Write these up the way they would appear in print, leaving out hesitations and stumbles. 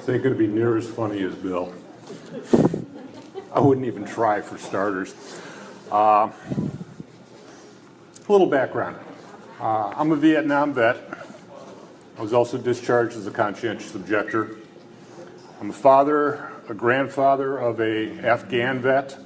This ain't going to be near as funny as Bill. I wouldn't even try for starters. A little background. I'm a Vietnam vet. I was also discharged as a conscientious objector. I'm a father, a grandfather of a Afghan vet.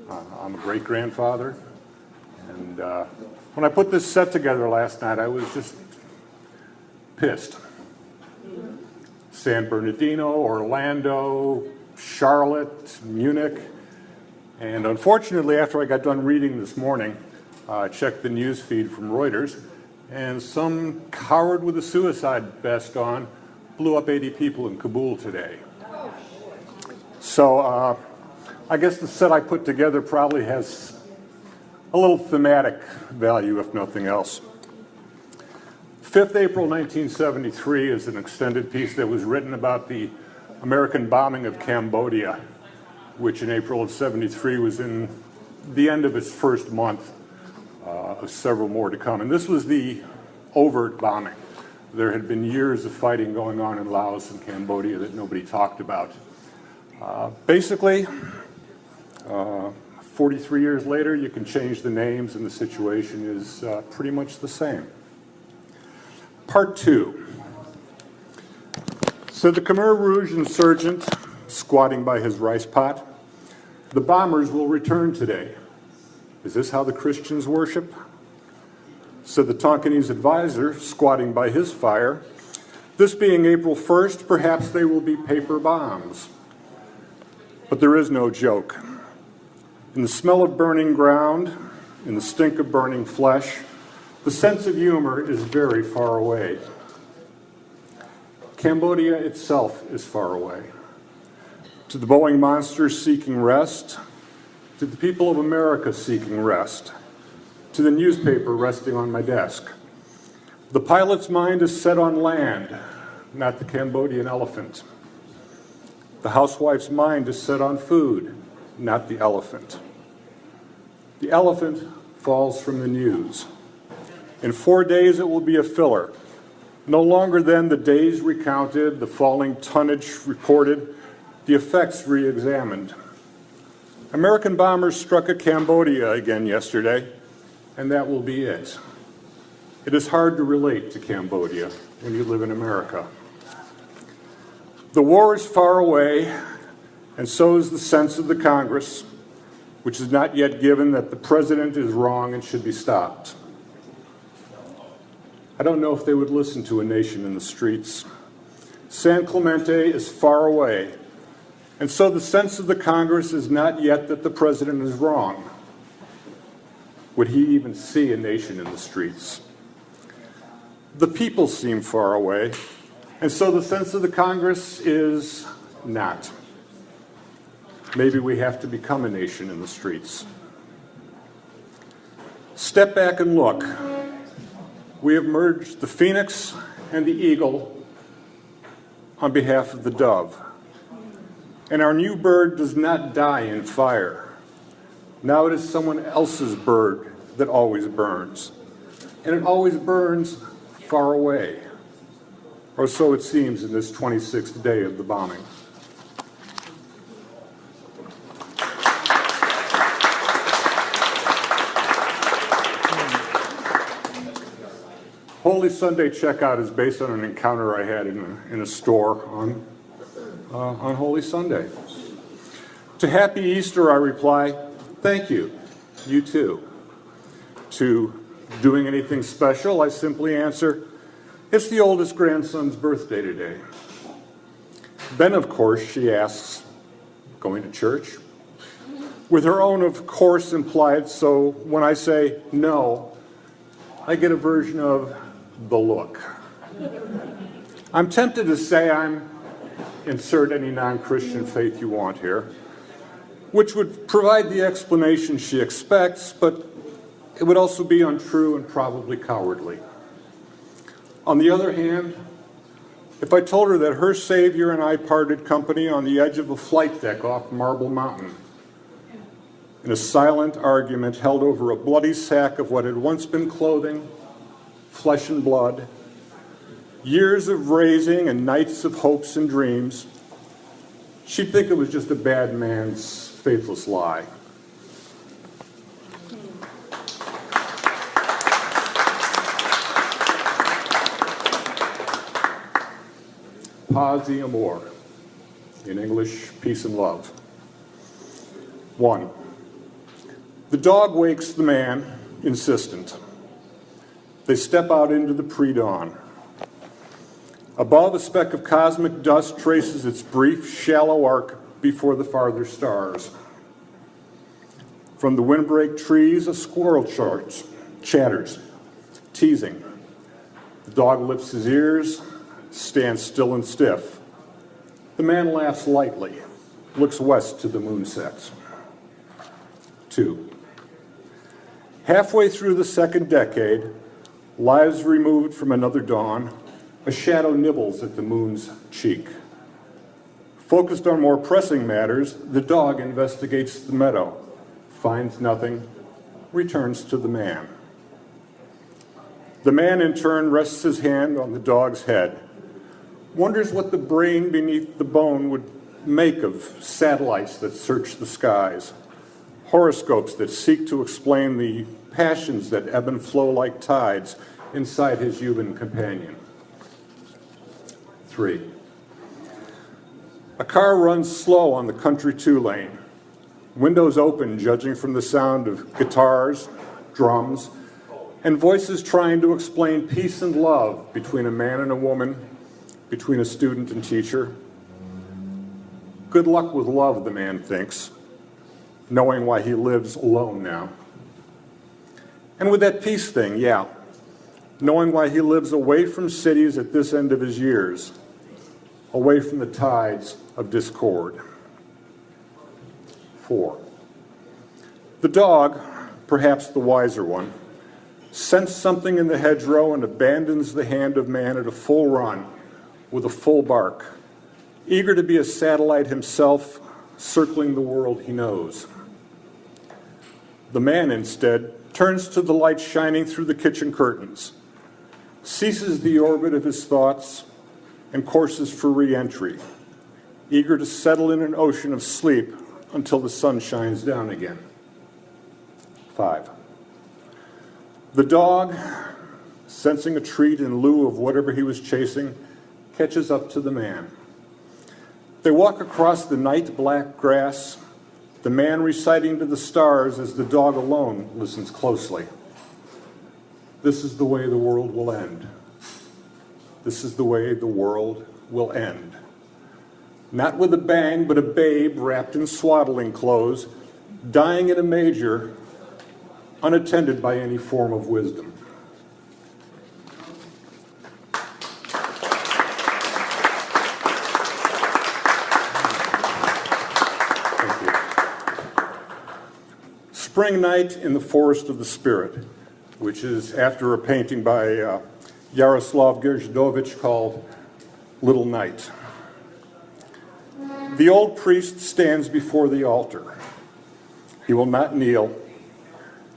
I'm a great-grandfather. And when I put this set together last night, I was just pissed. San Bernardino, Orlando, Charlotte, Munich. And unfortunately, after I got done reading this morning, I checked the news feed from Reuters, and some coward with a suicide vest on blew up 80 people in Kabul today. So I guess the set I put together probably has a little thematic value, if nothing else. 5th April 1973 is an extended piece that was written about the American bombing of Cambodia, which in April of 73 was in the end of its first month of several more to come. And this was the overt bombing. There had been years of fighting going on in Laos and Cambodia that nobody talked about. Basically, 43 years later, you can change the names and the situation is pretty much the same. Part 2. So the Khmer Rouge insurgent squatting by his rice pot. The bombers will return today. Is this how the Christians worship? Said the Tonkinese advisor squatting by his fire. This being April 1st, perhaps they will be paper bombs. But there is no joke. In the smell of burning ground, in the stink of burning flesh, the sense of humor is very far away. Cambodia itself is far away. To the Boeing monsters seeking rest, to the people of America seeking rest, to the newspaper resting on my desk. The pilot's mind is set on land, not the Cambodian elephant. The housewife's mind is set on food, not the elephant. The elephant falls from the news. In 4 days, it will be a filler. No longer then the days recounted, the falling tonnage reported, the effects re-examined. American bombers struck at Cambodia again yesterday, and that will be it. It is hard to relate to Cambodia when you live in America. The war is far away, and so is the sense of the Congress, which is not yet given that the president is wrong and should be stopped. I don't know if they would listen to a nation in the streets. San Clemente is far away, and so the sense of the Congress is not yet that the president is wrong. Would he even see a nation in the streets? The people seem far away, and so the sense of the Congress is not. Maybe we have to become a nation in the streets. Step back and look. We have merged the phoenix and the eagle on behalf of the dove. And our new bird does not die in fire. Now it is someone else's bird that always burns. And it always burns far away. Or so it seems in this 26th day of the bombing. Holy Sunday checkout is based on an encounter I had in a store on Holy Sunday. To Happy Easter, I reply, thank you, you too. To doing anything special, I simply answer, it's the oldest grandson's birthday today. Then, of course, she asks, going to church? With her own, of course, implied, so when I say no, I get a version of the look. I'm tempted to say insert any non-Christian faith you want here, which would provide the explanation she expects, but it would also be untrue and probably cowardly. On the other hand, if I told her that her Savior and I parted company on the edge of a flight deck off Marble Mountain, in a silent argument held over a bloody sack of what had once been clothing, flesh and blood, years of raising and nights of hopes and dreams, she'd think it was just a bad man's faithless lie. Paz y Amor, in English, peace and love. 1. The dog wakes the man, insistent. They step out into the pre-dawn. Above, a speck of cosmic dust traces its brief, shallow arc before the farther stars. From the windbreak trees, a squirrel chatters, teasing. The dog lifts his ears, stands still and stiff. The man laughs lightly, looks west to the moon sets. 2. Halfway through the second decade, lives removed from another dawn, a shadow nibbles at the moon's cheek. Focused on more pressing matters, the dog investigates the meadow, finds nothing, returns to the man. The man, in turn, rests his hand on the dog's head, wonders what the brain beneath the bone would make of satellites that search the skies, horoscopes that seek to explain the passions that ebb and flow like tides inside his human companion. 3. A car runs slow on the country 2-lane, windows open, judging from the sound of guitars, drums, and voices trying to explain peace and love between a man and a woman, between a student and teacher. Good luck with love, the man thinks, knowing why he lives alone now. And with that peace thing, yeah, knowing why he lives away from cities at this end of his years, away from the tides of discord. 4. The dog, perhaps the wiser one, scents something in the hedgerow and abandons the hand of man at a full run with a full bark, eager to be a satellite himself, circling the world he knows. The man, instead, turns to the light shining through the kitchen curtains, ceases the orbit of his thoughts, and courses for re-entry, eager to settle in an ocean of sleep until the sun shines down again. 5. The dog, sensing a treat in lieu of whatever he was chasing, catches up to the man. They walk across the night-black grass, the man reciting to the stars as the dog alone listens closely. This is the way the world will end. This is the way the world will end. Not with a bang, but a babe wrapped in swaddling clothes, dying in a manger, unattended by any form of wisdom. Thank you. Spring Night in the Forest of the Spirit, which is after a painting by Jaroslav Gershdovich called Little Night. The old priest stands before the altar. He will not kneel.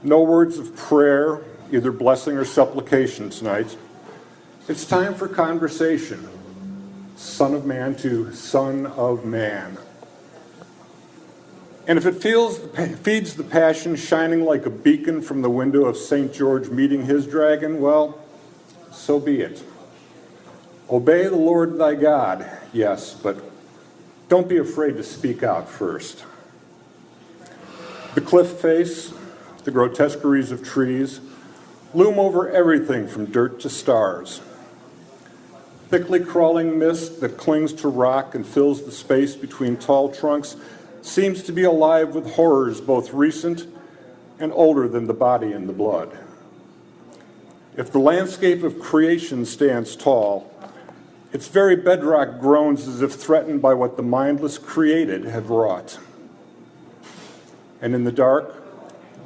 No words of prayer, either blessing or supplication tonight. It's time for conversation. Son of man to son of man. And if it feeds the passion shining like a beacon from the window of St. George meeting his dragon, well, so be it. Obey the Lord thy God, yes, but don't be afraid to speak out first. The cliff face, the grotesqueries of trees, loom over everything from dirt to stars. Thickly crawling mist that clings to rock and fills the space between tall trunks seems to be alive with horrors both recent and older than the body and the blood. If the landscape of creation stands tall, its very bedrock groans as if threatened by what the mindless created have wrought. And in the dark,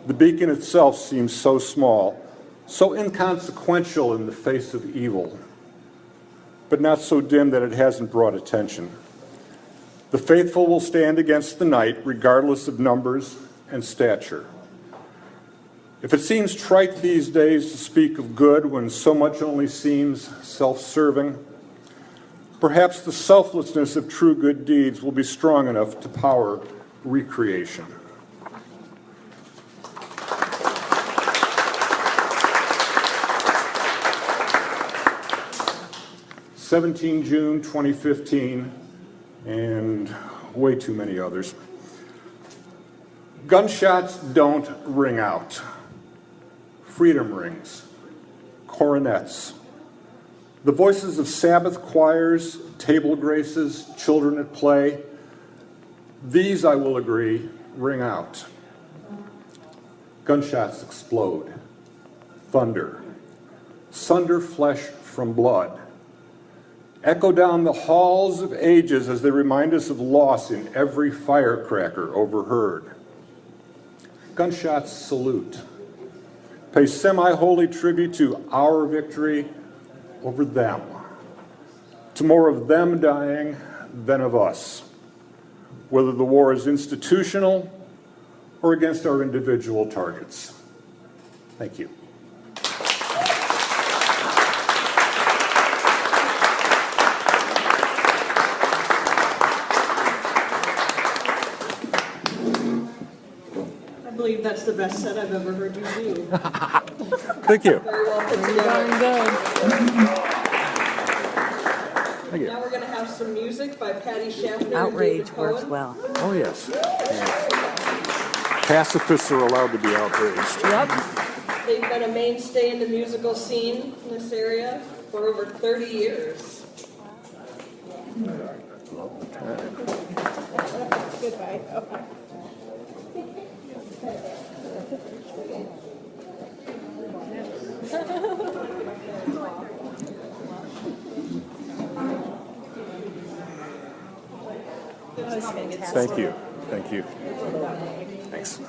the beacon itself seems so small, so inconsequential in the face of evil, but not so dim that it hasn't brought attention. The faithful will stand against the night, regardless of numbers and stature. If it seems trite these days to speak of good when so much only seems self-serving, perhaps the selflessness of true good deeds will be strong enough to power recreation. June 2015, and way too many others. Gunshots don't ring out. Freedom rings, coronets. The voices of Sabbath choirs, table graces, children at play, these, I will agree, ring out. Gunshots explode, thunder, sunder flesh from blood, echo down the halls of ages as they remind us of loss in every firecracker overheard. Gunshots salute, pay semi-holy tribute to our victory over them, to more of them dying than of us, whether the war is institutional or against our individual targets. Thank you. I believe that's the best set I've ever heard you do. Thank you. Very well put together. Darn good. Thank you. Now we're going to have some music by Patty Schaffner Outrage and David works Cohen. well. Oh, yes. Pacifists are allowed to be outraged. Yep. They've been a mainstay in the musical scene in this area for over 30 years. Goodbye. Thank you. Thank you. Thanks.